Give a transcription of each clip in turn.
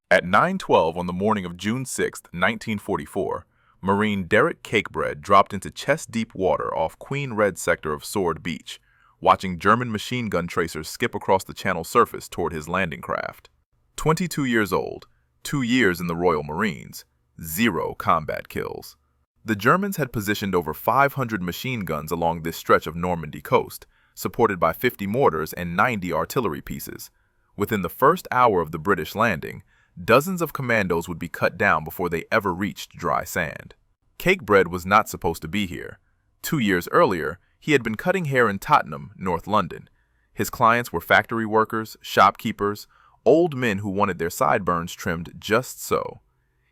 At 9:12 on the morning of June 6, 1944, Marine Derrick Cakebread dropped into chest-deep water off Queen Red sector of Sword Beach, watching German machine gun tracers skip across the channel surface toward his landing craft. 22 years old, 2 years in the Royal Marines, 0 combat kills. The Germans had positioned over 500 machine guns along this stretch of Normandy coast, supported by 50 mortars and 90 artillery pieces. Within the first hour of the British landing, dozens of commandos would be cut down before they ever reached dry sand. Cakebread was not supposed to be here. 2 years earlier, he had been cutting hair in Tottenham, North London. His clients were factory workers, shopkeepers, old men who wanted their sideburns trimmed just so.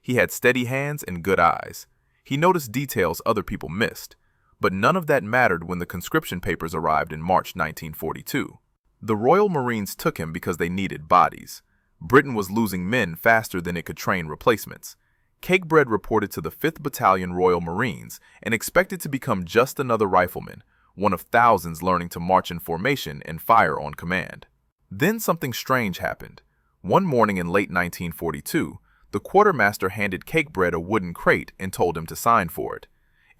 He had steady hands and good eyes. He noticed details other people missed, but none of that mattered when the conscription papers arrived in March 1942. The Royal Marines took him because they needed bodies. Britain was losing men faster than it could train replacements. Cakebread reported to the 5th Battalion Royal Marines and expected to become just another rifleman, one of thousands learning to march in formation and fire on command. Then something strange happened. One morning in late 1942, the quartermaster handed Cakebread a wooden crate and told him to sign for it.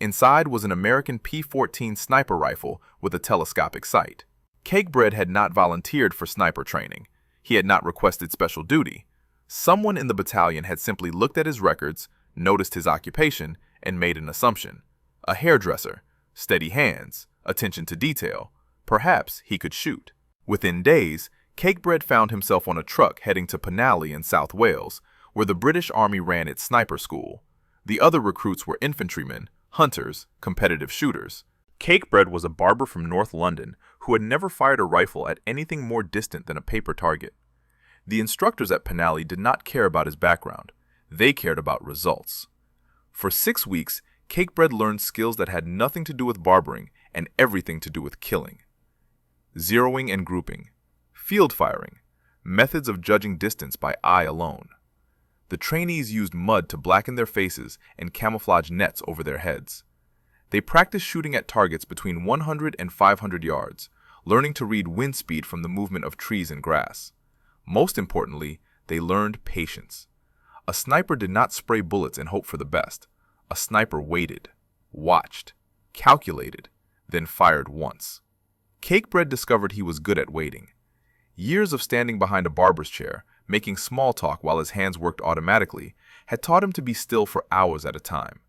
Inside was an American P-14 sniper rifle with a telescopic sight. Cakebread had not volunteered for sniper training. He had not requested special duty. Someone in the battalion had simply looked at his records, noticed his occupation, and made an assumption. A hairdresser, steady hands, attention to detail. Perhaps he could shoot. Within days, Cakebread found himself on a truck heading to Penally in South Wales, where the British Army ran its sniper school. The other recruits were infantrymen, hunters, competitive shooters. Cakebread was a barber from North London who had never fired a rifle at anything more distant than a paper target. The instructors at Penally did not care about his background. They cared about results. For 6 weeks, Cakebread learned skills that had nothing to do with barbering and everything to do with killing. Zeroing and grouping, field firing, methods of judging distance by eye alone. The trainees used mud to blacken their faces and camouflage nets over their heads. They practiced shooting at targets between 100 and 500 yards, learning to read wind speed from the movement of trees and grass. Most importantly, they learned patience. A sniper did not spray bullets and hope for the best. A sniper waited, watched, calculated, then fired once. Cakebread discovered he was good at waiting. Years of standing behind a barber's chair, making small talk while his hands worked automatically, had taught him to be still for hours at a time.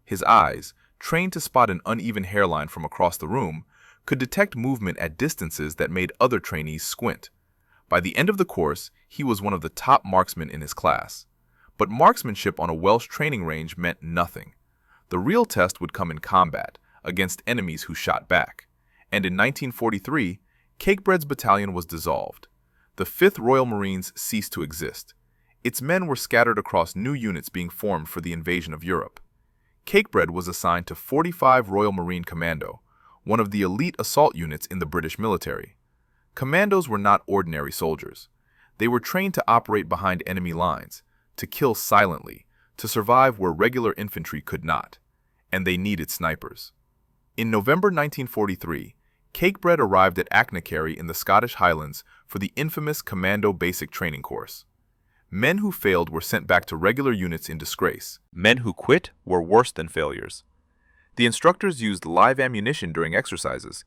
His eyes, trained to spot an uneven hairline from across the room, could detect movement at distances that made other trainees squint. By the end of the course, he was one of the top marksmen in his class. But marksmanship on a Welsh training range meant nothing. The real test would come in combat, against enemies who shot back. And in 1943, Cakebread's battalion was dissolved. The 5th Royal Marines ceased to exist. Its men were scattered across new units being formed for the invasion of Europe. Cakebread was assigned to 45 Royal Marine Commando, one of the elite assault units in the British military. Commandos were not ordinary soldiers. They were trained to operate behind enemy lines, to kill silently, to survive where regular infantry could not. And they needed snipers. In November 1943, Cakebread arrived at Achnacarry in the Scottish Highlands for the infamous Commando Basic Training Course. Men who failed were sent back to regular units in disgrace. Men who quit were worse than failures. The instructors used live ammunition during exercises.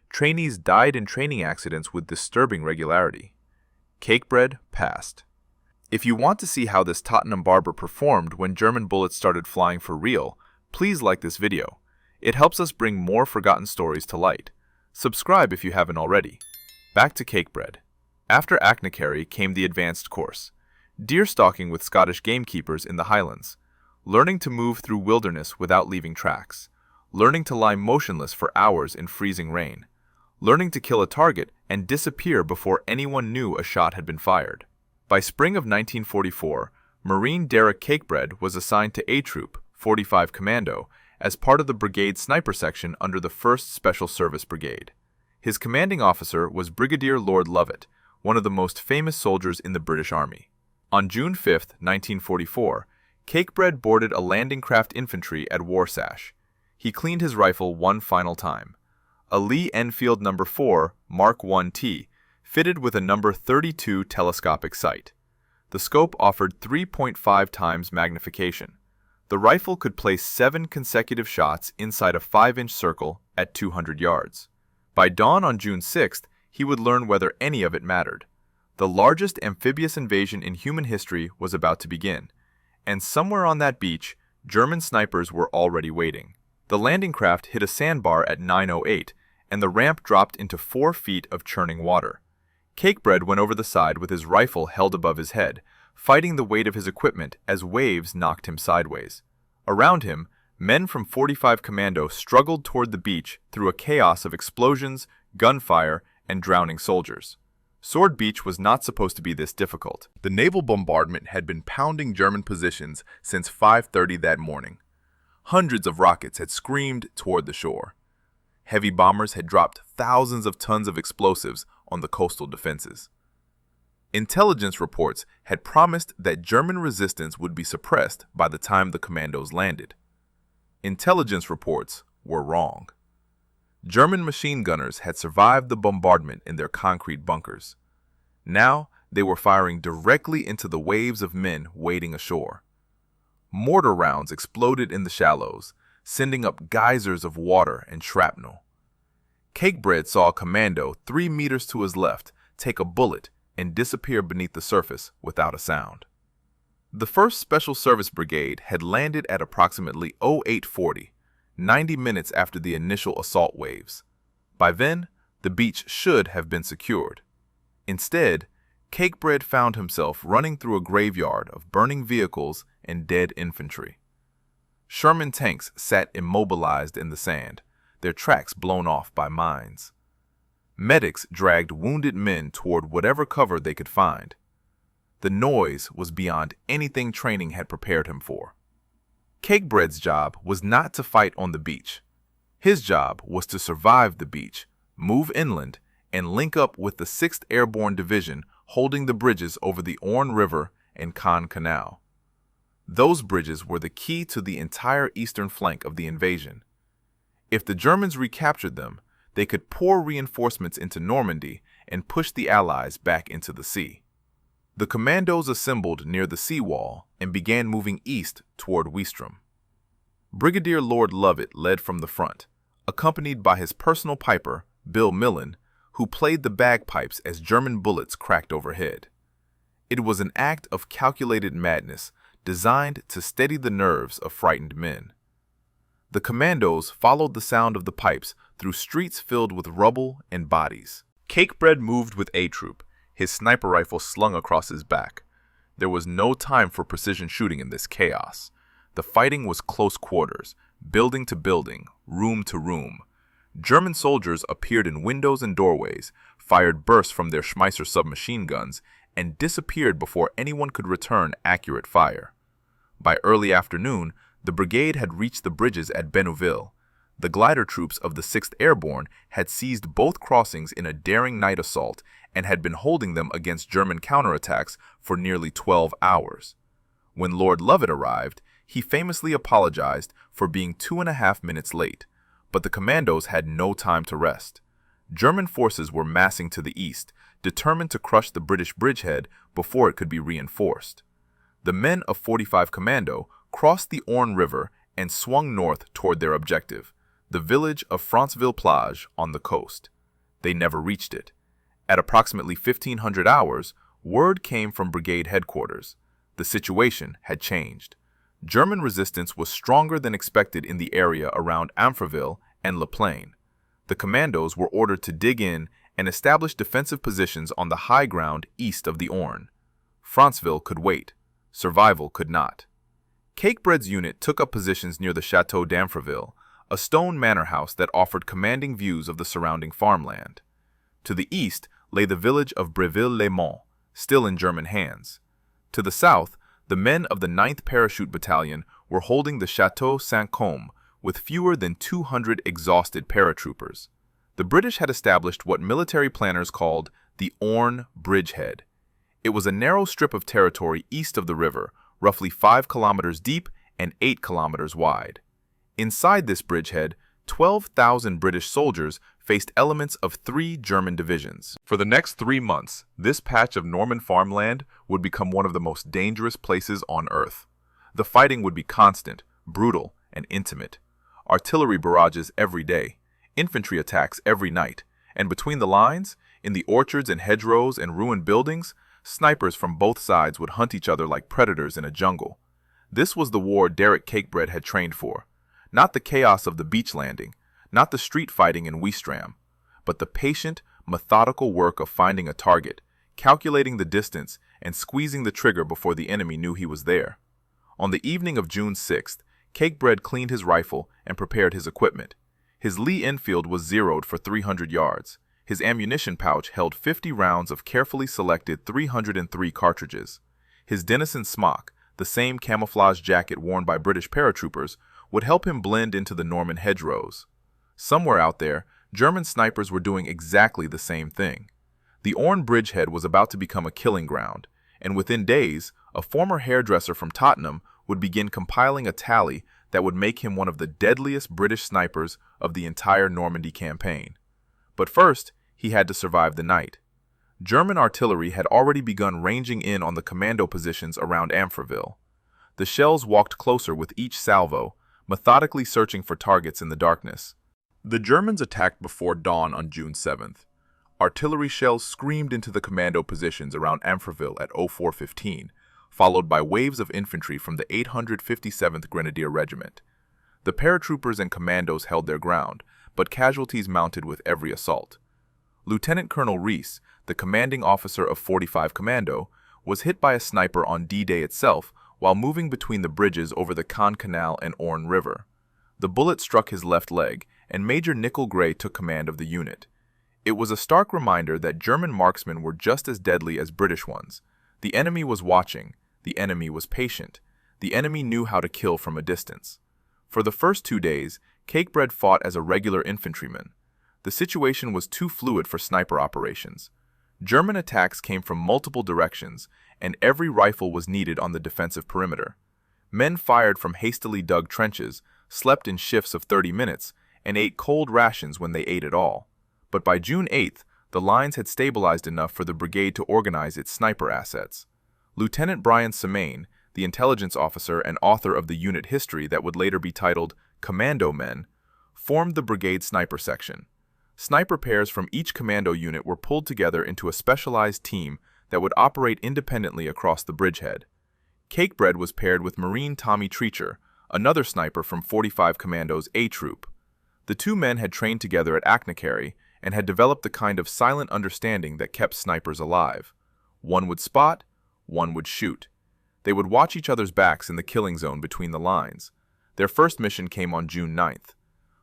Trainees died in training accidents with disturbing regularity. Cakebread passed. If you want to see how this Tottenham barber performed when German bullets started flying for real, please like this video. It helps us bring more forgotten stories to light. Subscribe if you haven't already. Back to Cakebread. After Achnacarry came the advanced course. Deer stalking with Scottish gamekeepers in the Highlands. Learning to move through wilderness without leaving tracks. Learning to lie motionless for hours in freezing rain. Learning to kill a target and disappear before anyone knew a shot had been fired. By spring of 1944, Marine Derrick Cakebread was assigned to A Troop, 45 Commando, as part of the brigade sniper section under the 1st Special Service Brigade. His commanding officer was Brigadier Lord Lovett, one of the most famous soldiers in the British Army. On June 5, 1944, Cakebread boarded a landing craft infantry at Warsash. He cleaned his rifle one final time. A Lee-Enfield No. 4 Mark 1T, fitted with a No. 32 telescopic sight. The scope offered 3.5 times magnification. The rifle could place 7 consecutive shots inside a 5-inch circle at 200 yards. By dawn on June 6th, he would learn whether any of it mattered. The largest amphibious invasion in human history was about to begin, and somewhere on that beach, German snipers were already waiting. The landing craft hit a sandbar at 9:08, and the ramp dropped into 4 feet of churning water. Cakebread went over the side with his rifle held above his head, fighting the weight of his equipment as waves knocked him sideways. Around him, men from 45 Commando struggled toward the beach through a chaos of explosions, gunfire, and drowning soldiers. Sword Beach was not supposed to be this difficult. The naval bombardment had been pounding German positions since 5:30 that morning. Hundreds of rockets had screamed toward the shore. Heavy bombers had dropped thousands of tons of explosives on the coastal defenses. Intelligence reports had promised that German resistance would be suppressed by the time the commandos landed. Intelligence reports were wrong. German machine gunners had survived the bombardment in their concrete bunkers. Now they were firing directly into the waves of men waiting ashore. Mortar rounds exploded in the shallows, sending up geysers of water and shrapnel. Cakebread saw a commando 3 meters to his left take a bullet and disappear beneath the surface without a sound. The 1st Special Service Brigade had landed at approximately 0840, 90 minutes after the initial assault waves. By then, the beach should have been secured. Instead, Cakebread found himself running through a graveyard of burning vehicles and dead infantry. Sherman tanks sat immobilized in the sand, their tracks blown off by mines. Medics dragged wounded men toward whatever cover they could find. The noise was beyond anything training had prepared him for. Cakebread's job was not to fight on the beach. His job was to survive the beach, move inland, and link up with the 6th Airborne Division holding the bridges over the Orne River and Caen Canal. Those bridges were the key to the entire eastern flank of the invasion. If the Germans recaptured them, they could pour reinforcements into Normandy and push the Allies back into the sea. The commandos assembled near the seawall and began moving east toward Weestrum. Brigadier Lord Lovett led from the front, accompanied by his personal piper, Bill Millen, who played the bagpipes as German bullets cracked overhead. It was an act of calculated madness designed to steady the nerves of frightened men. The commandos followed the sound of the pipes through streets filled with rubble and bodies. Cakebread moved with A Troop, his sniper rifle slung across his back. There was no time for precision shooting in this chaos. The fighting was close quarters, building to building, room to room. German soldiers appeared in windows and doorways, fired bursts from their Schmeisser submachine guns, and disappeared before anyone could return accurate fire. By early afternoon, the brigade had reached the bridges at Benouville. The glider troops of the 6th Airborne had seized both crossings in a daring night assault and had been holding them against German counterattacks for nearly 12 hours. When Lord Lovett arrived, he famously apologized for being 2.5 minutes late, but the commandos had no time to rest. German forces were massing to the east, determined to crush the British bridgehead before it could be reinforced. The men of 45 Commando crossed the Orne River and swung north toward their objective, the village of Franceville-Plage on the coast. They never reached it. At approximately 1500 hours, word came from brigade headquarters. The situation had changed. German resistance was stronger than expected in the area around Amfreville and La Plaine. The commandos were ordered to dig in and establish defensive positions on the high ground east of the Orne. Franceville could wait. Survival could not. Cakebread's unit took up positions near the Château d'Amfreville, a stone manor house that offered commanding views of the surrounding farmland. To the east lay the village of Breville-les-Monts, still in German hands. To the south, the men of the 9th Parachute Battalion were holding the Château Saint-Côme with fewer than 200 exhausted paratroopers. The British had established what military planners called the Orne Bridgehead. It was a narrow strip of territory east of the river, roughly 5 kilometers deep and 8 kilometers wide. Inside this bridgehead, 12,000 British soldiers faced elements of 3 German divisions. For the next 3 months, this patch of Norman farmland would become one of the most dangerous places on Earth. The fighting would be constant, brutal, and intimate. Artillery barrages every day, infantry attacks every night, and between the lines, in the orchards and hedgerows and ruined buildings, snipers from both sides would hunt each other like predators in a jungle. This was the war Derrick Cakebread had trained for. Not the chaos of the beach landing, not the street fighting in Weestram, but the patient, methodical work of finding a target, calculating the distance, and squeezing the trigger before the enemy knew he was there. On the evening of June 6th, Cakebread cleaned his rifle and prepared his equipment. His Lee-Enfield was zeroed for 300 yards. His ammunition pouch held 50 rounds of carefully selected 303 cartridges. His Denison smock, the same camouflage jacket worn by British paratroopers, would help him blend into the Norman hedgerows. Somewhere out there, German snipers were doing exactly the same thing. The Orne Bridgehead was about to become a killing ground, and within days, a former hairdresser from Tottenham would begin compiling a tally that would make him one of the deadliest British snipers of the entire Normandy campaign. But first, he had to survive the night. German artillery had already begun ranging in on the commando positions around Amfreville. The shells walked closer with each salvo, methodically searching for targets in the darkness. The Germans attacked before dawn on June 7th. Artillery shells screamed into the commando positions around Amfreville at 04:15, followed by waves of infantry from the 857th Grenadier Regiment. The paratroopers and commandos held their ground, but casualties mounted with every assault. Lieutenant Colonel Reese, the commanding officer of 45 Commando, was hit by a sniper on D-Day itself while moving between the bridges over the Caen Canal and Orne River. The bullet struck his left leg, and Major Nickel Gray took command of the unit. It was a stark reminder that German marksmen were just as deadly as British ones. The enemy was watching. The enemy was patient. The enemy knew how to kill from a distance. For the first 2 days, Cakebread fought as a regular infantryman. The situation was too fluid for sniper operations. German attacks came from multiple directions, and every rifle was needed on the defensive perimeter. Men fired from hastily dug trenches, slept in shifts of 30 minutes, and ate cold rations when they ate at all. But by June 8th, the lines had stabilized enough for the brigade to organize its sniper assets. Lieutenant Brian Semaine, the intelligence officer and author of the unit history that would later be titled Commando Men, formed the brigade sniper section. Sniper pairs from each commando unit were pulled together into a specialized team that would operate independently across the bridgehead. Cakebread was paired with Marine Tommy Treacher, another sniper from 45 Commando's A Troop. The two men had trained together at Achnacarry and had developed the kind of silent understanding that kept snipers alive. One would spot, one would shoot. They would watch each other's backs in the killing zone between the lines. Their first mission came on June 9th.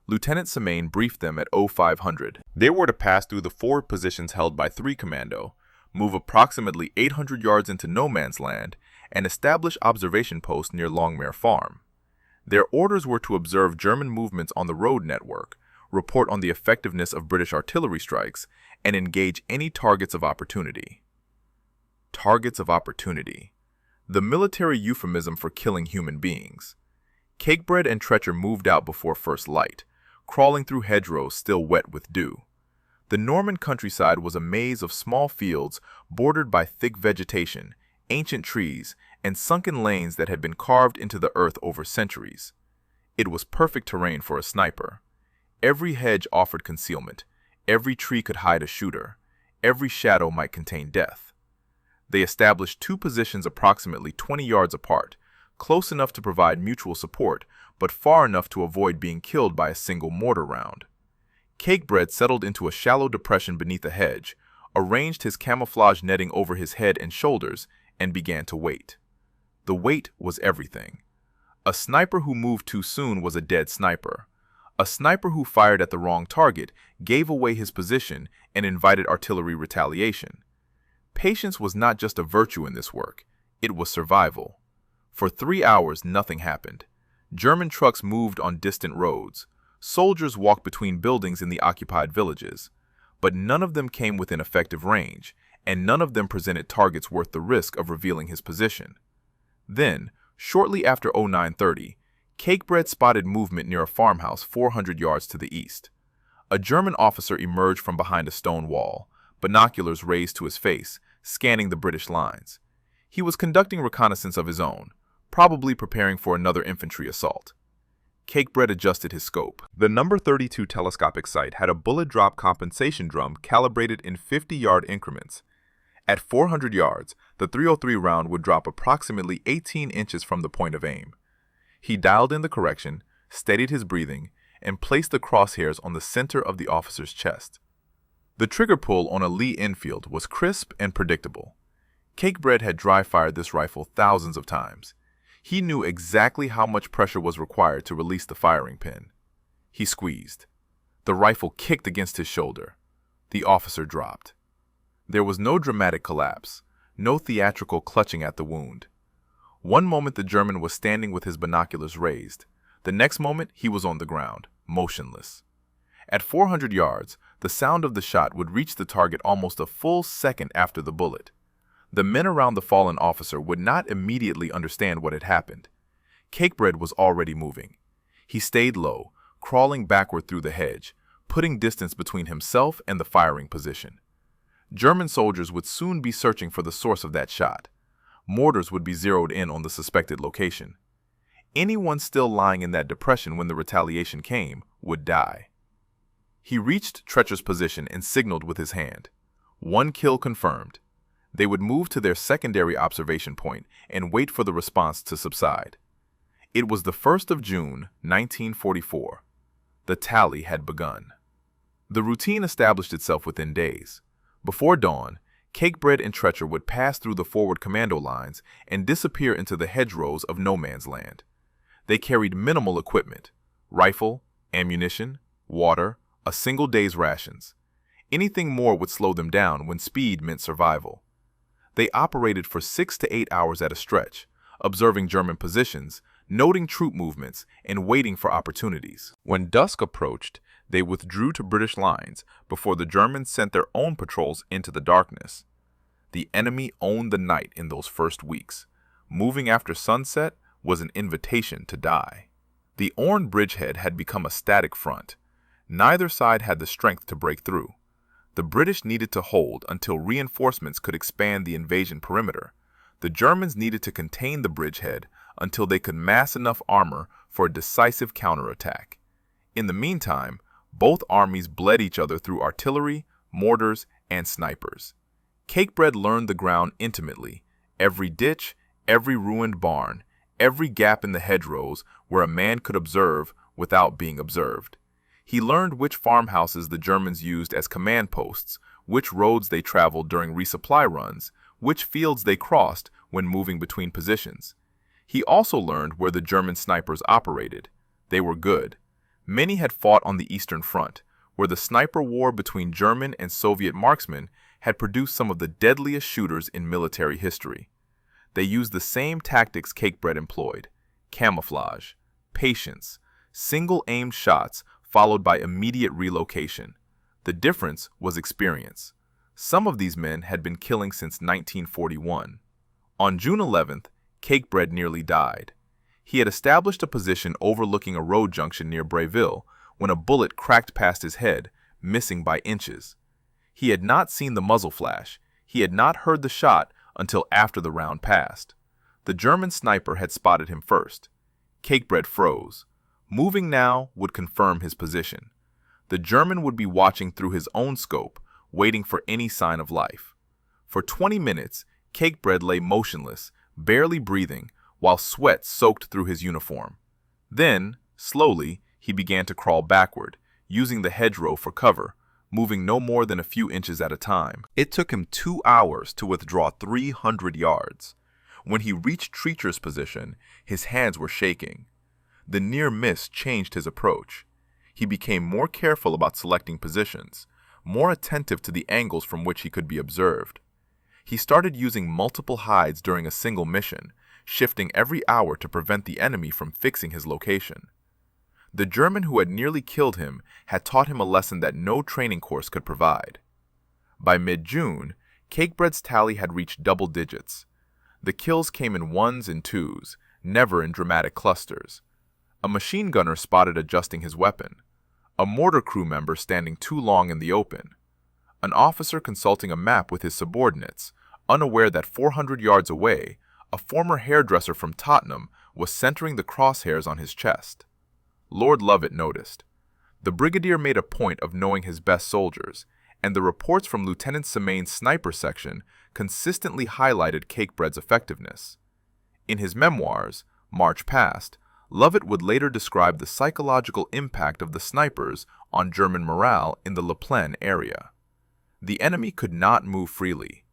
Lieutenant Semaine briefed them at 0500. They were to pass through the forward positions held by 3 Commando, move approximately 800 yards into no man's land, and establish observation posts near Longmere Farm. Their orders were to observe German movements on the road network, report on the effectiveness of British artillery strikes, and engage any targets of opportunity. Targets of opportunity. The military euphemism for killing human beings. Cakebread and Treacher moved out before first light, crawling through hedgerows still wet with dew. The Norman countryside was a maze of small fields bordered by thick vegetation, ancient trees, and sunken lanes that had been carved into the earth over centuries. It was perfect terrain for a sniper. Every hedge offered concealment. Every tree could hide a shooter. Every shadow might contain death. They established 2 positions approximately 20 yards apart, close enough to provide mutual support, but far enough to avoid being killed by a single mortar round. Cakebread settled into a shallow depression beneath a hedge, arranged his camouflage netting over his head and shoulders, and began to wait. The wait was everything. A sniper who moved too soon was a dead sniper. A sniper who fired at the wrong target gave away his position and invited artillery retaliation. Patience was not just a virtue in this work, it was survival. For 3 hours, nothing happened. German trucks moved on distant roads. Soldiers walked between buildings in the occupied villages. But none of them came within effective range, and none of them presented targets worth the risk of revealing his position. Then, shortly after 0930, Cakebread spotted movement near a farmhouse 400 yards to the east. A German officer emerged from behind a stone wall, binoculars raised to his face, scanning the British lines. He was conducting reconnaissance of his own, probably preparing for another infantry assault. Cakebread adjusted his scope. The number 32 telescopic sight had a bullet drop compensation drum calibrated in 50-yard increments. At 400 yards, the .303 round would drop approximately 18 inches from the point of aim. He dialed in the correction, steadied his breathing, and placed the crosshairs on the center of the officer's chest. The trigger pull on a Lee-Enfield was crisp and predictable. Cakebread had dry-fired this rifle thousands of times. He knew exactly how much pressure was required to release the firing pin. He squeezed. The rifle kicked against his shoulder. The officer dropped. There was no dramatic collapse, no theatrical clutching at the wound. One moment the German was standing with his binoculars raised. The next moment he was on the ground, motionless. At 400 yards, the sound of the shot would reach the target almost a full second after the bullet. The men around the fallen officer would not immediately understand what had happened. Cakebread was already moving. He stayed low, crawling backward through the hedge, putting distance between himself and the firing position. German soldiers would soon be searching for the source of that shot. Mortars would be zeroed in on the suspected location. Anyone still lying in that depression when the retaliation came would die. He reached Treacher's position and signaled with his hand. 1 kill confirmed. They would move to their secondary observation point and wait for the response to subside. It was the 1st of June, 1944. The tally had begun. The routine established itself within days. Before dawn, Cakebread and Treacher would pass through the forward commando lines and disappear into the hedgerows of no man's land. They carried minimal equipment: rifle, ammunition, water, a single day's rations. Anything more would slow them down when speed meant survival. They operated for 6 to 8 hours at a stretch, observing German positions, noting troop movements, and waiting for opportunities. When dusk approached, they withdrew to British lines before the Germans sent their own patrols into the darkness. The enemy owned the night in those first weeks. Moving after sunset was an invitation to die. The Orne Bridgehead had become a static front. Neither side had the strength to break through. The British needed to hold until reinforcements could expand the invasion perimeter. The Germans needed to contain the bridgehead until they could mass enough armor for a decisive counterattack. In the meantime, both armies bled each other through artillery, mortars, and snipers. Cakebread learned the ground intimately: every ditch, every ruined barn, every gap in the hedgerows where a man could observe without being observed. He learned which farmhouses the Germans used as command posts, which roads they traveled during resupply runs, which fields they crossed when moving between positions. He also learned where the German snipers operated. They were good. Many had fought on the Eastern Front, where the sniper war between German and Soviet marksmen had produced some of the deadliest shooters in military history. They used the same tactics Cakebread employed: camouflage, patience, single-aimed shots followed by immediate relocation. The difference was experience. Some of these men had been killing since 1941. On June 11th, Cakebread nearly died. He had established a position overlooking a road junction near Breville when a bullet cracked past his head, missing by inches. He had not seen the muzzle flash. He had not heard the shot until after the round passed. The German sniper had spotted him first. Cakebread froze. Moving now would confirm his position. The German would be watching through his own scope, waiting for any sign of life. For 20 minutes, Cakebread lay motionless, barely breathing, while sweat soaked through his uniform. Then, slowly, he began to crawl backward, using the hedgerow for cover, moving no more than a few inches at a time. It took him 2 hours to withdraw 300 yards. When he reached Treacher's position, his hands were shaking. The near miss changed his approach. He became more careful about selecting positions, more attentive to the angles from which he could be observed. He started using multiple hides during a single mission, shifting every hour to prevent the enemy from fixing his location. The German who had nearly killed him had taught him a lesson that no training course could provide. By mid-June, Cakebread's tally had reached double digits. The kills came in 1s and 2s, never in dramatic clusters. A machine gunner spotted adjusting his weapon. a mortar crew member standing too long in the open, an officer consulting a map with his subordinates, unaware that 400 yards away, a former hairdresser from Tottenham was centering the crosshairs on his chest. Lord Lovett noticed. The brigadier made a point of knowing his best soldiers, and the reports from Lieutenant Semane's sniper section consistently highlighted Cakebread's effectiveness. In his memoirs, March Past, Lovett would later describe the psychological impact of the snipers on German morale in the La Plaine area. The enemy could not move freely.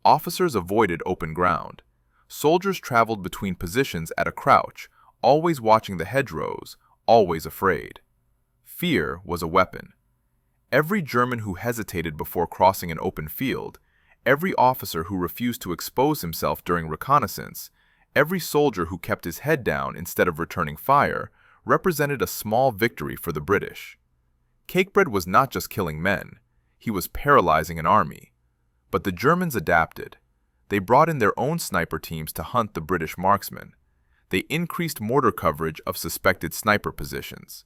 Officers avoided open ground. Soldiers traveled between positions at a crouch, always watching the hedgerows, always afraid. Fear was a weapon. Every German who hesitated before crossing an open field, every officer who refused to expose himself during reconnaissance, every soldier who kept his head down instead of returning fire, represented a small victory for the British. Cakebread was not just killing men, he was paralyzing an army. But the Germans adapted. They brought in their own sniper teams to hunt the British marksmen. They increased mortar coverage of suspected sniper positions.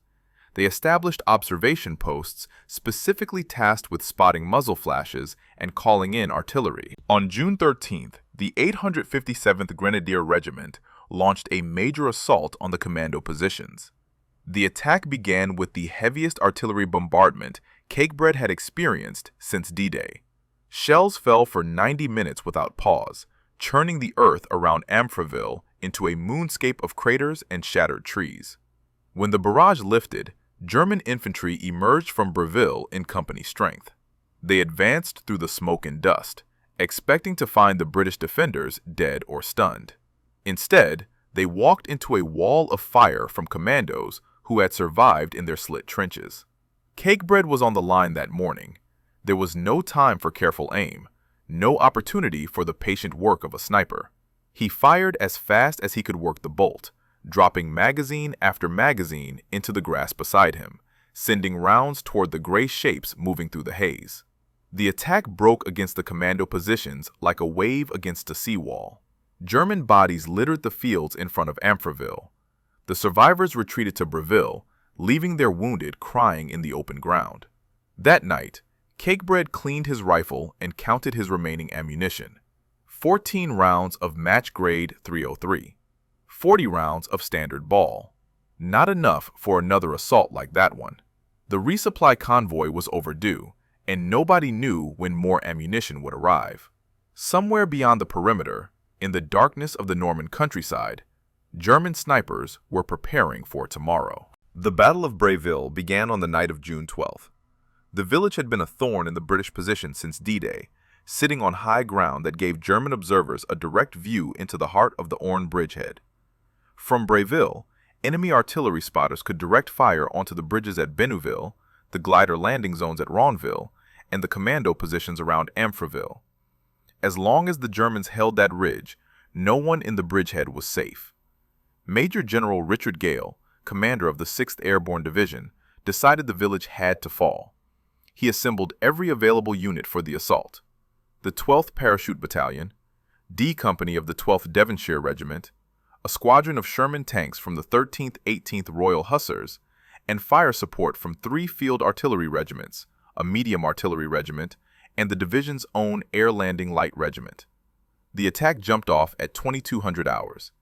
They established observation posts specifically tasked with spotting muzzle flashes and calling in artillery. On June 13th, the 857th Grenadier Regiment launched a major assault on the commando positions. The attack began with the heaviest artillery bombardment Cakebread had experienced since D-Day. Shells fell for 90 minutes without pause, churning the earth around Amfreville into a moonscape of craters and shattered trees. When the barrage lifted, German infantry emerged from Breville in company strength. They advanced through the smoke and dust, expecting to find the British defenders dead or stunned. Instead, they walked into a wall of fire from commandos who had survived in their slit trenches. Cakebread was on the line that morning. There was no time for careful aim, no opportunity for the patient work of a sniper. He fired as fast as he could work the bolt, dropping magazine after magazine into the grass beside him, sending rounds toward the gray shapes moving through the haze. The attack broke against the commando positions like a wave against a seawall. German bodies littered the fields in front of Amfreville. The survivors retreated to Breville, leaving their wounded crying in the open ground. That night, Cakebread cleaned his rifle and counted his remaining ammunition. 14 rounds of match-grade .303. 40 rounds of standard ball. Not enough for another assault like that one. The resupply convoy was overdue, and nobody knew when more ammunition would arrive. Somewhere beyond the perimeter, in the darkness of the Norman countryside, German snipers were preparing for tomorrow. The Battle of Breville began on the night of June 12th. The village had been a thorn in the British position since D-Day, sitting on high ground that gave German observers a direct view into the heart of the Orne Bridgehead. From Breville, enemy artillery spotters could direct fire onto the bridges at Benouville, the glider landing zones at Ronville, and the commando positions around Amfreville. As long as the Germans held that ridge, no one in the bridgehead was safe. Major General Richard Gale, commander of the 6th Airborne Division, decided the village had to fall. He assembled every available unit for the assault. The 12th Parachute Battalion, D Company of the 12th Devonshire Regiment, a squadron of Sherman tanks from the 13th 18th Royal Hussars, and fire support from 3 field artillery regiments, a medium artillery regiment, and the division's own air landing light regiment. The attack jumped off at 2200 hours.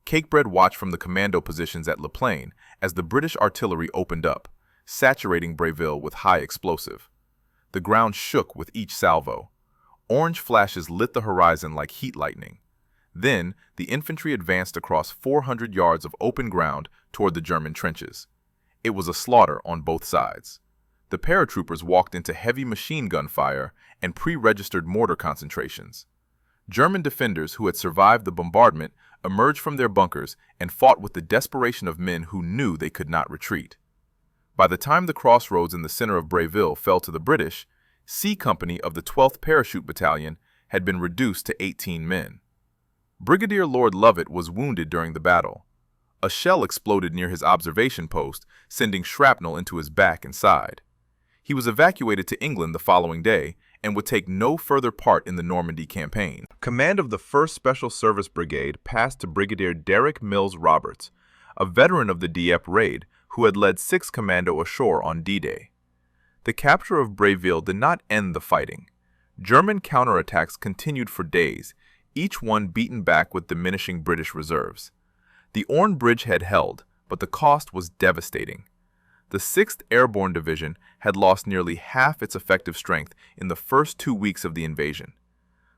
Cakebread watched from the commando positions at La Plaine as the British artillery opened up, saturating Breville with high explosive. The ground shook with each salvo. Orange flashes lit the horizon like heat lightning. Then, the infantry advanced across 400 yards of open ground toward the German trenches. It was a slaughter on both sides. The paratroopers walked into heavy machine gun fire and pre-registered mortar concentrations. German defenders who had survived the bombardment emerged from their bunkers and fought with the desperation of men who knew they could not retreat. By the time the crossroads in the center of Breville fell to the British, C Company of the 12th Parachute Battalion had been reduced to 18 men. Brigadier Lord Lovett was wounded during the battle. A shell exploded near his observation post, sending shrapnel into his back and side. He was evacuated to England the following day and would take no further part in the Normandy campaign. Command of the 1st Special Service Brigade passed to Brigadier Derrick Mills Roberts, a veteran of the Dieppe raid who had led 6th Commando ashore on D-Day. The capture of Breville did not end the fighting. German counterattacks continued for days, each one beaten back with diminishing British reserves. The Orne Bridgehead held, but the cost was devastating. The 6th Airborne Division had lost nearly half its effective strength in the first 2 weeks of the invasion.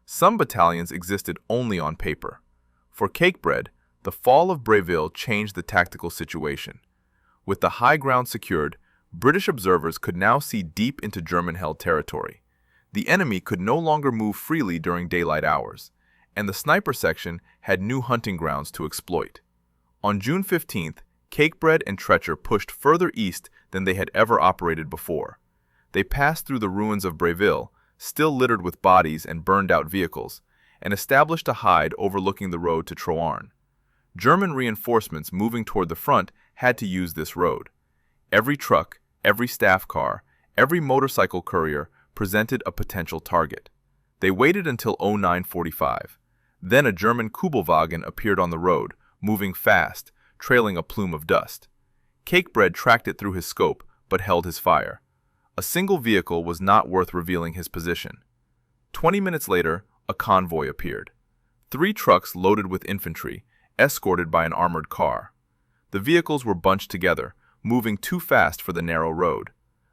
Some battalions existed only on paper. For Cakebread, the fall of Breville changed the tactical situation. With the high ground secured, British observers could now see deep into German-held territory. The enemy could no longer move freely during daylight hours, and the sniper section had new hunting grounds to exploit. On June 15th, Cakebread and Treacher pushed further east than they had ever operated before. They passed through the ruins of Breville, still littered with bodies and burned-out vehicles, and established a hide overlooking the road to Troarn. German reinforcements moving toward the front had to use this road. Every truck, every staff car, every motorcycle courier presented a potential target. They waited until 09:45. Then a German Kubelwagen appeared on the road, moving fast, trailing a plume of dust. Cakebread tracked it through his scope, but held his fire. A single vehicle was not worth revealing his position. 20 minutes later, a convoy appeared. 3 trucks loaded with infantry, escorted by an armored car. The vehicles were bunched together, moving too fast for the narrow road.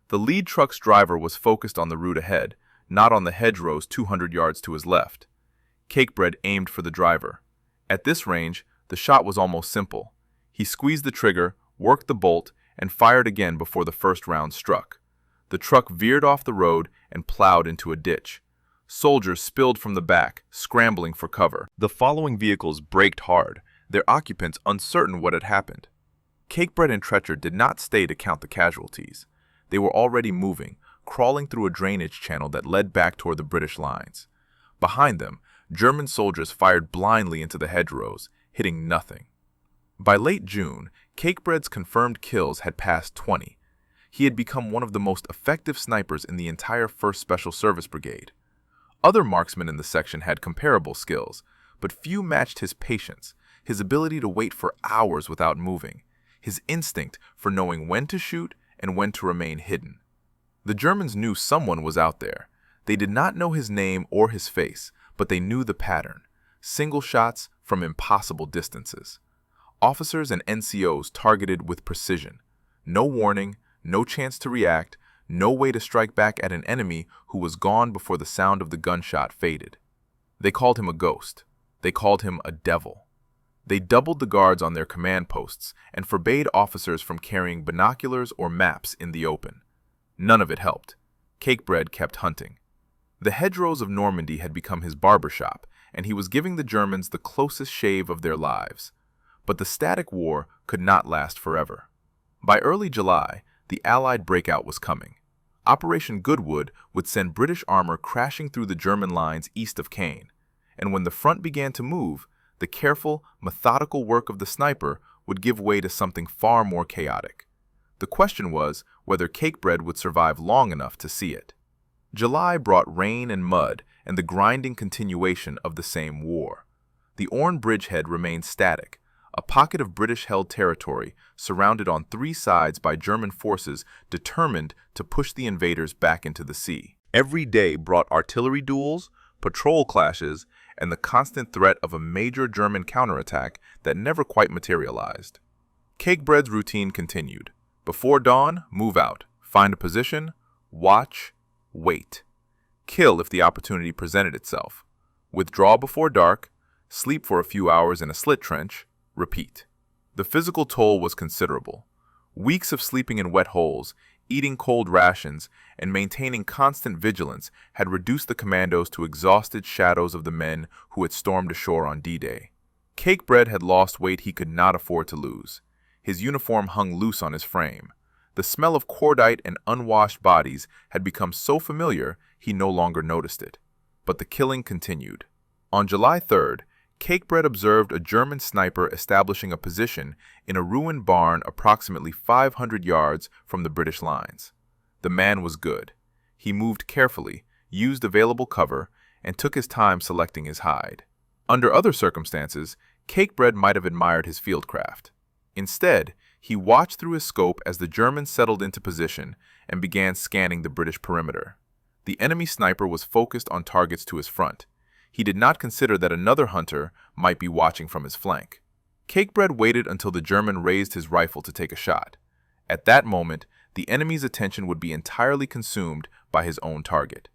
The lead truck's driver was focused on the route ahead, not on the hedgerows 200 yards to his left. Cakebread aimed for the driver. At this range, the shot was almost simple. He squeezed the trigger, worked the bolt, and fired again before the first round struck. The truck veered off the road and plowed into a ditch. Soldiers spilled from the back, scrambling for cover. The following vehicles braked hard, their occupants uncertain what had happened. Cakebread and Treacher did not stay to count the casualties. They were already moving, crawling through a drainage channel that led back toward the British lines. Behind them, German soldiers fired blindly into the hedgerows, hitting nothing. By late June, Cakebread's confirmed kills had passed 20. He had become one of the most effective snipers in the entire 1st Special Service Brigade. Other marksmen in the section had comparable skills, but few matched his patience, his ability to wait for hours without moving, his instinct for knowing when to shoot and when to remain hidden. The Germans knew someone was out there. They did not know his name or his face, but they knew the pattern: single shots from impossible distances. Officers and NCOs targeted with precision. No warning, no chance to react, no way to strike back at an enemy who was gone before the sound of the gunshot faded. They called him a ghost. They called him a devil. They doubled the guards on their command posts and forbade officers from carrying binoculars or maps in the open. None of it helped. Cakebread kept hunting. The hedgerows of Normandy had become his barber shop, and he was giving the Germans the closest shave of their lives. But the static war could not last forever. By early July, the Allied breakout was coming. Operation Goodwood would send British armor crashing through the German lines east of Caen, and when the front began to move, the careful, methodical work of the sniper would give way to something far more chaotic. The question was whether Cakebread would survive long enough to see it. July brought rain and mud and the grinding continuation of the same war. The Orne Bridgehead remained static, a pocket of British-held territory surrounded on 3 sides by German forces determined to push the invaders back into the sea. Every day brought artillery duels, patrol clashes, and the constant threat of a major German counterattack that never quite materialized. Cakebread's routine continued. Before dawn, move out, find a position, watch, wait. Kill if the opportunity presented itself. Withdraw before dark, sleep for a few hours in a slit trench, repeat. The physical toll was considerable. Weeks of sleeping in wet holes, eating cold rations, and maintaining constant vigilance had reduced the commandos to exhausted shadows of the men who had stormed ashore on D-Day. Cakebread had lost weight he could not afford to lose. His uniform hung loose on his frame. The smell of cordite and unwashed bodies had become so familiar he no longer noticed it. But the killing continued. On July 3rd, Cakebread observed a German sniper establishing a position in a ruined barn approximately 500 yards from the British lines. The man was good. He moved carefully, used available cover, and took his time selecting his hide. Under other circumstances, Cakebread might have admired his fieldcraft. Instead, He watched through his scope as the Germans settled into position and began scanning the British perimeter. The enemy sniper was focused on targets to his front. He did not consider that another hunter might be watching from his flank. Cakebread waited until the German raised his rifle to take a shot. At that moment, the enemy's attention would be entirely consumed by his own target.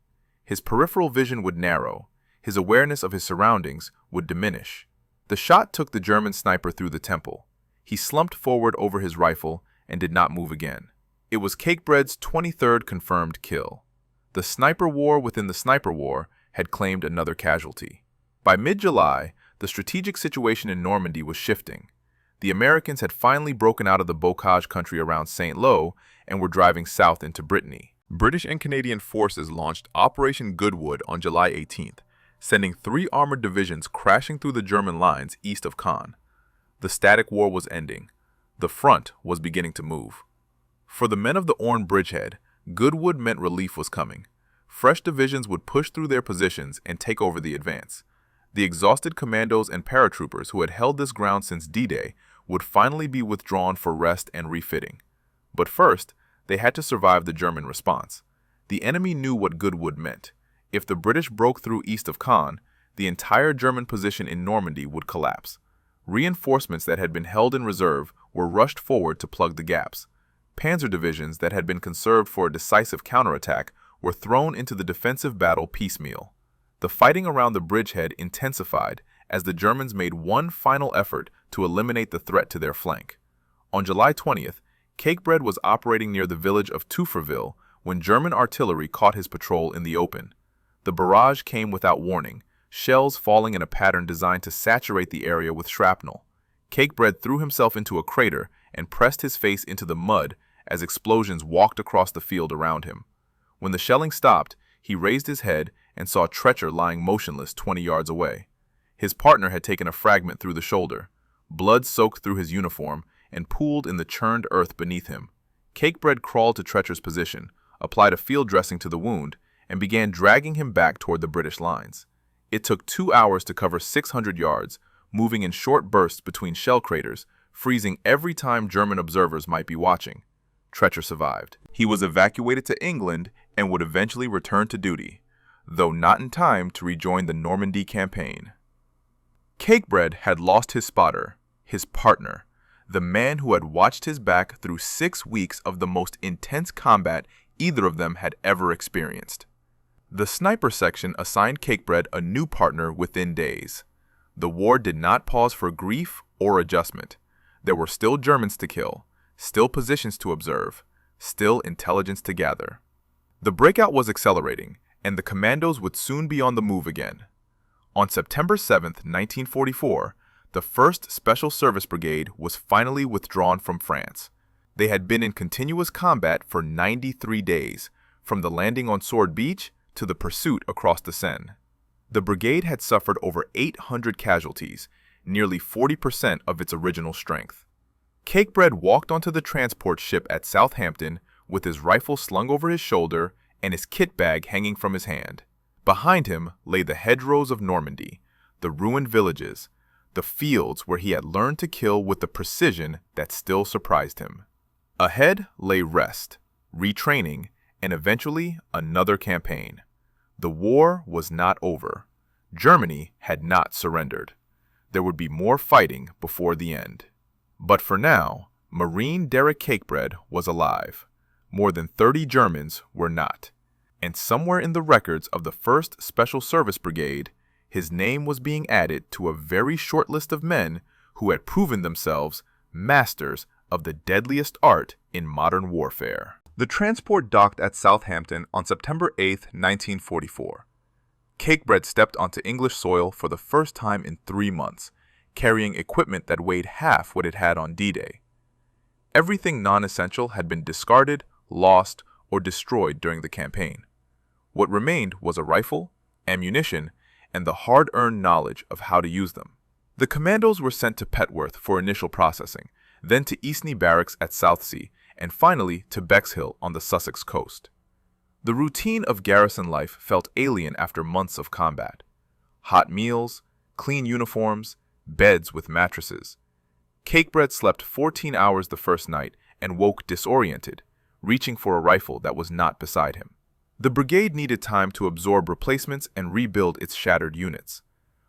His peripheral vision would narrow. His awareness of his surroundings would diminish. The shot took the German sniper through the temple. He slumped forward over his rifle and did not move again. It was Cakebread's 23rd confirmed kill. The sniper war within the sniper war had claimed another casualty. By mid-July, the strategic situation in Normandy was shifting. The Americans had finally broken out of the bocage country around St. Lo and were driving south into Brittany. British and Canadian forces launched Operation Goodwood on July 18th, sending 3 armored divisions crashing through the German lines east of Caen. The static war was ending. The front was beginning to move. For the men of the Orne Bridgehead, Goodwood meant relief was coming. Fresh divisions would push through their positions and take over the advance. The exhausted commandos and paratroopers who had held this ground since D-Day would finally be withdrawn for rest and refitting. But first, they had to survive the German response. The enemy knew what Goodwood meant. If the British broke through east of Caen, the entire German position in Normandy would collapse. Reinforcements that had been held in reserve were rushed forward to plug the gaps. Panzer divisions that had been conserved for a decisive counterattack were thrown into the defensive battle piecemeal. The fighting around the bridgehead intensified as the Germans made one final effort to eliminate the threat to their flank. On July 20th, Cakebread was operating near the village of Touffreville when German artillery caught his patrol in the open. The barrage came without warning, shells falling in a pattern designed to saturate the area with shrapnel. Cakebread threw himself into a crater and pressed his face into the mud as explosions walked across the field around him. When the shelling stopped, he raised his head and saw Tretcher lying motionless 20 yards away. His partner had taken a fragment through the shoulder. Blood soaked through his uniform and pooled in the churned earth beneath him. Cakebread crawled to Tretcher's position, applied a field dressing to the wound, and began dragging him back toward the British lines. It took 2 hours to cover 600 yards, moving in short bursts between shell craters, freezing every time German observers might be watching. Tretcher survived. He was evacuated to England and would eventually return to duty, though not in time to rejoin the Normandy campaign. Cakebread had lost his spotter, his partner, the man who had watched his back through 6 weeks of the most intense combat either of them had ever experienced. The sniper section assigned Cakebread a new partner within days. The war did not pause for grief or adjustment. There were still Germans to kill, still positions to observe, still intelligence to gather. The breakout was accelerating, and the commandos would soon be on the move again. On September 7, 1944, the 1st Special Service Brigade was finally withdrawn from France. They had been in continuous combat for 93 days, from the landing on Sword Beach to the pursuit across the Seine. The brigade had suffered over 800 casualties, nearly 40% of its original strength. Cakebread walked onto the transport ship at Southampton with his rifle slung over his shoulder and his kit bag hanging from his hand. Behind him lay the hedgerows of Normandy, the ruined villages, the fields where he had learned to kill with the precision that still surprised him. Ahead lay rest, retraining, and eventually another campaign. The war was not over. Germany had not surrendered. There would be more fighting before the end. But for now, Marine Derrick Cakebread was alive. More than 30 Germans were not. And somewhere in the records of the 1st Special Service Brigade, his name was being added to a very short list of men who had proven themselves masters of the deadliest art in modern warfare. The transport docked at Southampton on September 8, 1944. Cakebread stepped onto English soil for the first time in 3 months, carrying equipment that weighed half what it had on D-Day. Everything non-essential had been discarded, lost, or destroyed during the campaign. What remained was a rifle, ammunition, and the hard-earned knowledge of how to use them. The commandos were sent to Petworth for initial processing, then to Eastney Barracks at Southsea, and finally to Bexhill on the Sussex coast. The routine of garrison life felt alien after months of combat. Hot meals, clean uniforms, beds with mattresses. Cakebread slept 14 hours the first night and woke disoriented, reaching for a rifle that was not beside him. The brigade needed time to absorb replacements and rebuild its shattered units.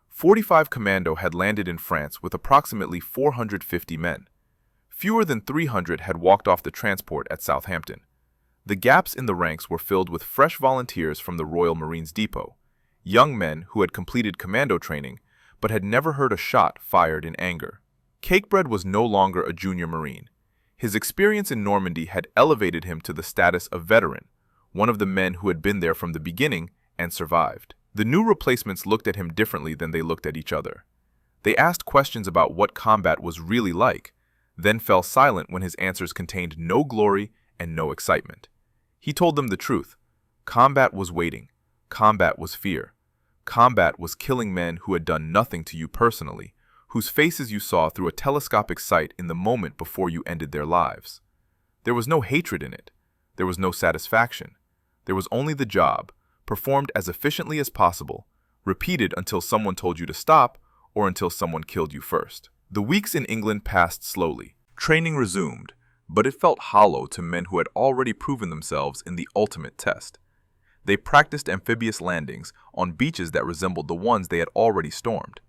45 Commando had landed in France with approximately 450 men. Fewer than 300 had walked off the transport at Southampton. The gaps in the ranks were filled with fresh volunteers from the Royal Marines Depot, young men who had completed commando training but had never heard a shot fired in anger. Cakebread was no longer a junior Marine. His experience in Normandy had elevated him to the status of veteran, one of the men who had been there from the beginning and survived. The new replacements looked at him differently than they looked at each other. They asked questions about what combat was really like, then fell silent when his answers contained no glory and no excitement. He told them the truth. Combat was waiting. Combat was fear. Combat was killing men who had done nothing to you personally, whose faces you saw through a telescopic sight in the moment before you ended their lives. There was no hatred in it. There was no satisfaction. There was only the job, performed as efficiently as possible, repeated until someone told you to stop or until someone killed you first. The weeks in England passed slowly. Training resumed, but it felt hollow to men who had already proven themselves in the ultimate test. They practiced amphibious landings on beaches that resembled the ones they had already stormed.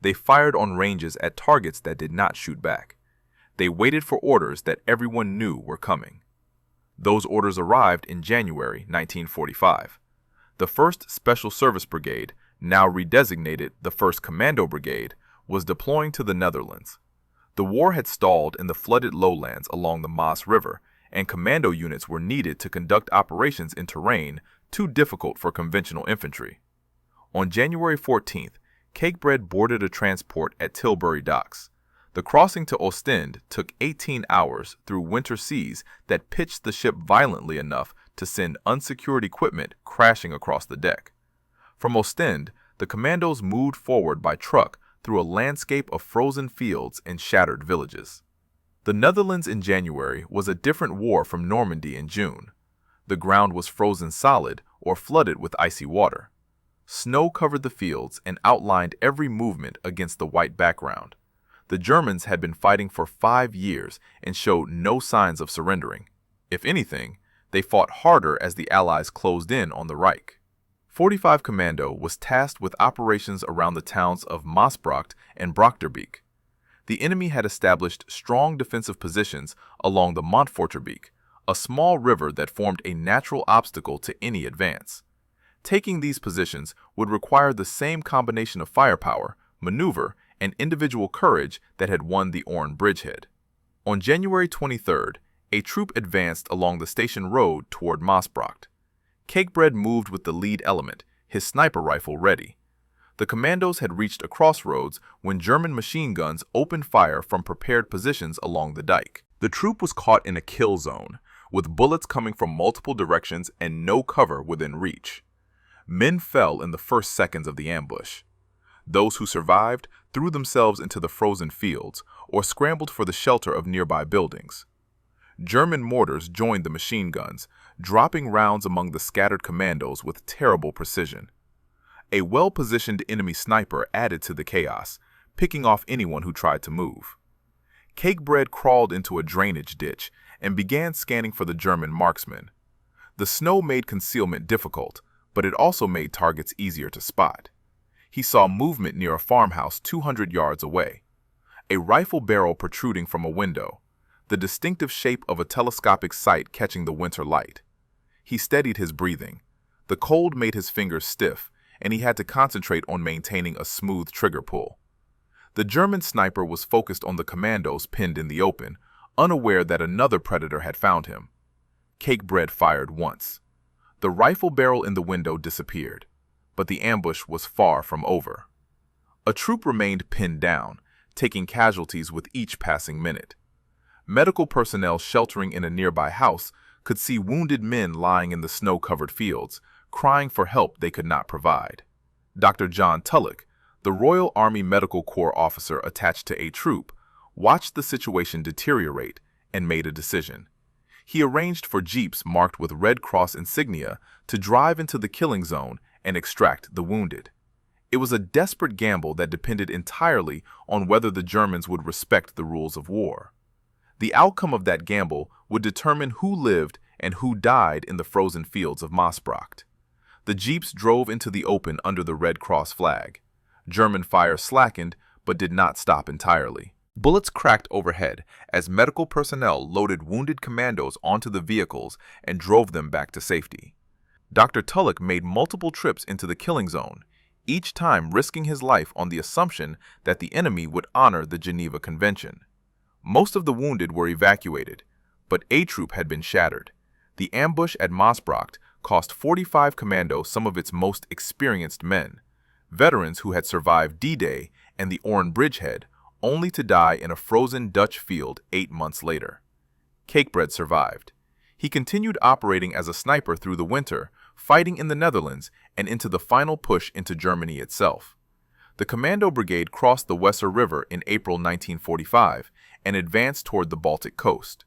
They fired on ranges at targets that did not shoot back. They waited for orders that everyone knew were coming. Those orders arrived in January 1945. The 1st Special Service Brigade, now redesignated the 1st Commando Brigade, was deploying to the Netherlands. The war had stalled in the flooded lowlands along the Maas River, and commando units were needed to conduct operations in terrain too difficult for conventional infantry. On January 14th, Cakebread boarded a transport at Tilbury Docks. The crossing to Ostend took 18 hours through winter seas that pitched the ship violently enough to send unsecured equipment crashing across the deck. From Ostend, the commandos moved forward by truck through a landscape of frozen fields and shattered villages. The Netherlands in January was a different war from Normandy in June. The ground was frozen solid or flooded with icy water. Snow covered the fields and outlined every movement against the white background. The Germans had been fighting for 5 years and showed no signs of surrendering. If anything, they fought harder as the Allies closed in on the Reich. 45 Commando was tasked with operations around the towns of Maasbracht and Brochterbeek. The enemy had established strong defensive positions along the Montforterbeek, a small river that formed a natural obstacle to any advance. Taking these positions would require the same combination of firepower, maneuver, and individual courage that had won the Orne Bridgehead. On January 23rd, a troop advanced along the station road toward Maasbracht. Cakebread moved with the lead element, his sniper rifle ready. The commandos had reached a crossroads when German machine guns opened fire from prepared positions along the dike. The troop was caught in a kill zone, with bullets coming from multiple directions and no cover within reach. Men fell in the first seconds of the ambush. Those who survived threw themselves into the frozen fields or scrambled for the shelter of nearby buildings. German mortars joined the machine guns, dropping rounds among the scattered commandos with terrible precision. A well-positioned enemy sniper added to the chaos, picking off anyone who tried to move. Cakebread crawled into a drainage ditch and began scanning for the German marksmen. The snow made concealment difficult, but it also made targets easier to spot. He saw movement near a farmhouse 200 yards away. A rifle barrel protruding from a window, the distinctive shape of a telescopic sight catching the winter light. He steadied his breathing. The cold made his fingers stiff, and he had to concentrate on maintaining a smooth trigger pull. The German sniper was focused on the commandos pinned in the open, unaware that another predator had found him. Cakebread fired once. The rifle barrel in the window disappeared, but the ambush was far from over. A troop remained pinned down, taking casualties with each passing minute. Medical personnel sheltering in a nearby house could see wounded men lying in the snow-covered fields, crying for help they could not provide. Dr. John Tulloch, the Royal Army Medical Corps officer attached to a troop, watched the situation deteriorate and made a decision. He arranged for jeeps marked with Red Cross insignia to drive into the killing zone and extract the wounded. It was a desperate gamble that depended entirely on whether the Germans would respect the rules of war. The outcome of that gamble would determine who lived and who died in the frozen fields of Maasbracht. The jeeps drove into the open under the Red Cross flag. German fire slackened, but did not stop entirely. Bullets cracked overhead as medical personnel loaded wounded commandos onto the vehicles and drove them back to safety. Dr. Tulloch made multiple trips into the killing zone, each time risking his life on the assumption that the enemy would honor the Geneva Convention. Most of the wounded were evacuated, but A Troop had been shattered. The ambush at Maasbracht cost 45 commandos some of its most experienced men, veterans who had survived D-Day and the Orne Bridgehead, only to die in a frozen Dutch field 8 months later. Cakebread survived. He continued operating as a sniper through the winter, fighting in the Netherlands and into the final push into Germany itself. The Commando Brigade crossed the Weser River in April 1945 and advanced toward the Baltic coast.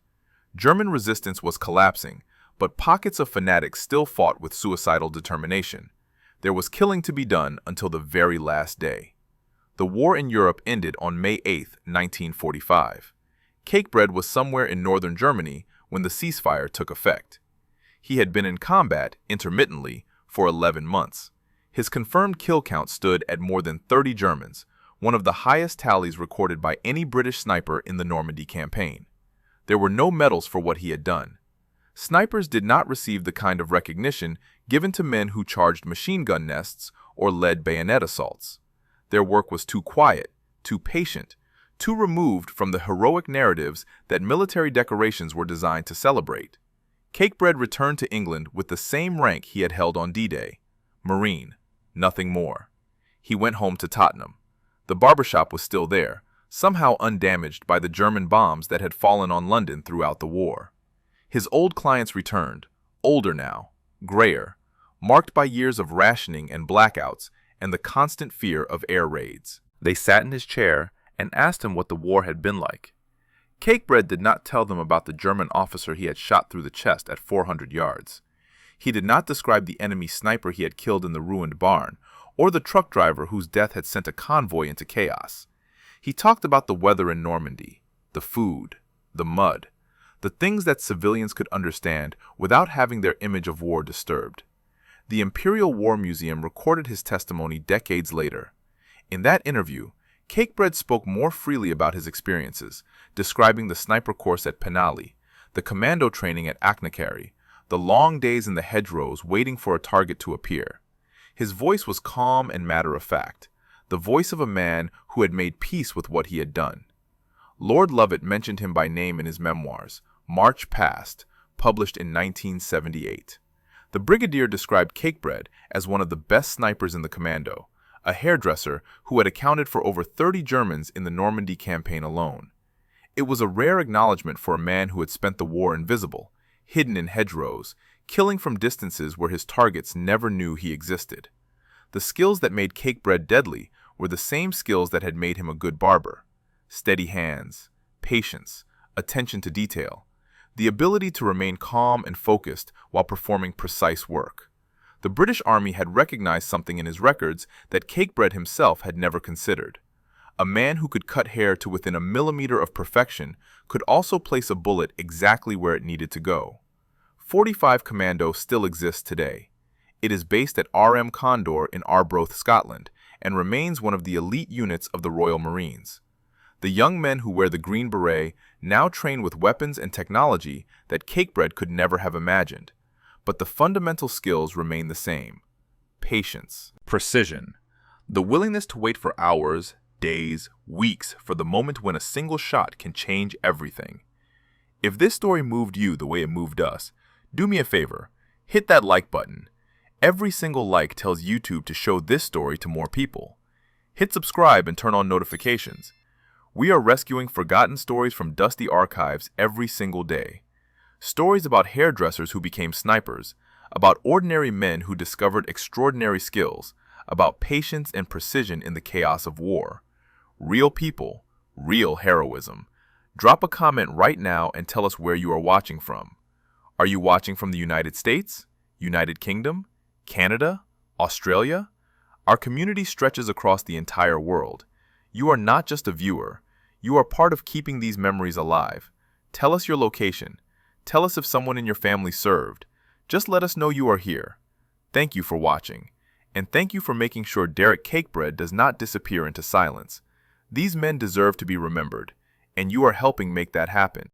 German resistance was collapsing, but pockets of fanatics still fought with suicidal determination. There was killing to be done until the very last day. The war in Europe ended on May 8, 1945. Cakebread was somewhere in northern Germany when the ceasefire took effect. He had been in combat, intermittently, for 11 months. His confirmed kill count stood at more than 30 Germans, one of the highest tallies recorded by any British sniper in the Normandy campaign. There were no medals for what he had done. Snipers did not receive the kind of recognition given to men who charged machine gun nests or led bayonet assaults. Their work was too quiet, too patient, too removed from the heroic narratives that military decorations were designed to celebrate. Cakebread returned to England with the same rank he had held on D-Day, Marine, nothing more. He went home to Tottenham. The barbershop was still there, somehow undamaged by the German bombs that had fallen on London throughout the war. His old clients returned, older now, grayer, marked by years of rationing and blackouts and the constant fear of air raids. They sat in his chair and asked him what the war had been like. Cakebread did not tell them about the German officer he had shot through the chest at 400 yards. He did not describe the enemy sniper he had killed in the ruined barn, or the truck driver whose death had sent a convoy into chaos. He talked about the weather in Normandy, the food, the mud, the things that civilians could understand without having their image of war disturbed. The Imperial War Museum recorded his testimony decades later. In that interview, Cakebread spoke more freely about his experiences, describing the sniper course at Penally, the commando training at Aknakari, the long days in the hedgerows waiting for a target to appear. His voice was calm and matter-of-fact, the voice of a man who had made peace with what he had done. Lord Lovat mentioned him by name in his memoirs, March Past, published in 1978. The brigadier described Cakebread as one of the best snipers in the commando, a hairdresser who had accounted for over 30 Germans in the Normandy campaign alone. It was a rare acknowledgement for a man who had spent the war invisible, hidden in hedgerows, killing from distances where his targets never knew he existed. The skills that made Cakebread deadly were the same skills that had made him a good barber: steady hands, patience, attention to detail, the ability to remain calm and focused while performing precise work. The British Army had recognized something in his records that Cakebread himself had never considered. A man who could cut hair to within a millimeter of perfection could also place a bullet exactly where it needed to go. 45 Commando still exists today. It is based at RM Condor in Arbroath, Scotland, and remains one of the elite units of the Royal Marines. The young men who wear the green beret now train with weapons and technology that Cakebread could never have imagined. But the fundamental skills remain the same: patience, precision, the willingness to wait for hours, days, weeks for the moment when a single shot can change everything. If this story moved you the way it moved us, do me a favor, hit that like button. Every single like tells YouTube to show this story to more people. Hit subscribe and turn on notifications. We are rescuing forgotten stories from dusty archives every single day. Stories about hairdressers who became snipers, about ordinary men who discovered extraordinary skills, about patience and precision in the chaos of war. Real people, real heroism. Drop a comment right now and tell us where you are watching from. Are you watching from the United States, United Kingdom, Canada, Australia? Our community stretches across the entire world. You are not just a viewer. You are part of keeping these memories alive. Tell us your location. Tell us if someone in your family served. Just let us know you are here. Thank you for watching. And thank you for making sure Derrick Cakebread does not disappear into silence. These men deserve to be remembered, and you are helping make that happen.